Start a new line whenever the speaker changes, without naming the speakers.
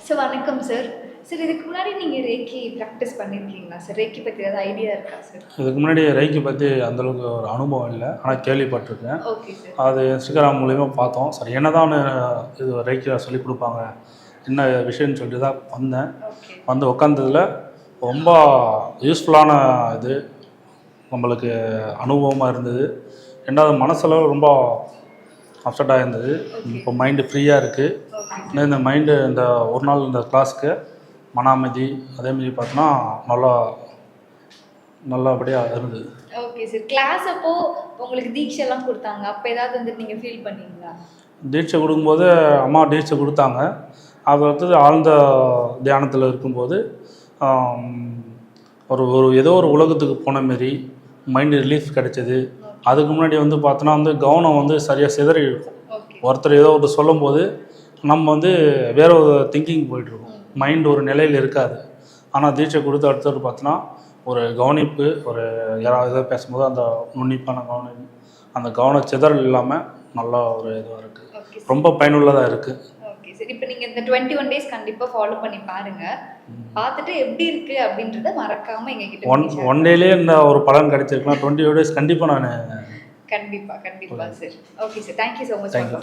Sir வணக்கம் sir. Sir இதுக்கு முன்னாடி நீங்கள் ரேக்கி ப்ராக்டிஸ் பண்ணியிருக்கீங்களா சார்? ரேக்கி பற்றி ஏதாவது ஐடியா இருக்கா சார்?
இதுக்கு முன்னாடி ரேக்கி பற்றி அந்தளவுக்கு ஒரு அனுபவம் இல்லை, ஆனால் கேள்விப்பட்டிருக்கேன்.
Okay sir.
அது இன்ஸ்டாகிராம் மூலிமா பார்த்தோம். சரி என்னதான் இது ரேக்கியில் சொல்லிக் கொடுப்பாங்க என்ன விஷயம்னு சொல்லிட்டு தான் வந்தேன். வந்து உட்காந்ததில் ரொம்ப யூஸ்ஃபுல்லான இது நம்மளுக்கு அனுபவமாக இருந்தது. ரெண்டாவது மனசளவு ரொம்ப அப்செட்டாக இருந்தது. இப்போ மைண்டு ஃப்ரீயாக இருக்குது. இந்த மைண்டு இந்த ஒரு நாள் இந்த கிளாஸுக்கு மன அமைதி அதேமாதிரி பார்த்தோன்னா நல்லபடியாக இருந்தது.
Okay sir. கிளாஸ் அப்போ உங்களுக்கு தீட்சைலாம் கொடுத்தாங்க, அப்போ ஏதாவது வந்துட்டு நீங்கள் ஃபீல் பண்ணீங்களா?
தீட்சை கொடுக்கும்போது அம்மா தீட்சை கொடுத்தாங்க. அது வந்து ஆழ்ந்த தியானத்தில் இருக்கும்போது ஒரு ஏதோ ஒரு உலகத்துக்கு போன மாரி மைண்டு ரிலீஃப் கிடைச்சது. அதுக்கு முன்னாடி வந்து பார்த்தோன்னா வந்து கவனம் வந்து சரியாக சிதறி இருக்கும். ஒருத்தர் ஏதோ ஒரு சொல்லும்போது நம்ம வந்து வேற ஒரு திங்கிங் போயிட்டுருக்கோம், மைண்டு ஒரு நிலையில் இருக்காது. ஆனால் தீட்சை கொடுத்து அடுத்தது பார்த்தோன்னா ஒரு கவனிப்பு, ஒரு யாராவது ஏதோ பேசும்போது அந்த நுண்ணிப்பான அந்த கவன சிதறல் இல்லாமல் நல்லா ஒரு இதுவாக இருக்குது, ரொம்ப பயனுள்ளதாக இருக்குது.
Okay sir. இப்போ நீங்கள் இந்த 21 டேஸ் கண்டிப்பாக ஃபாலோ பண்ணி பாருங்கள். பார்த்துட்டு எப்படி இருக்குது அப்படின்றத மறக்காமல் எங்ககிட்ட
ஒன் டேலேயே இந்த ஒரு பலன் கிடைச்சிருக்கலாம். 20 டேஸ் கண்டிப்பாக நான்
கண்டிப்பாக sir. Okay sir. Thank you so much.
Thank you.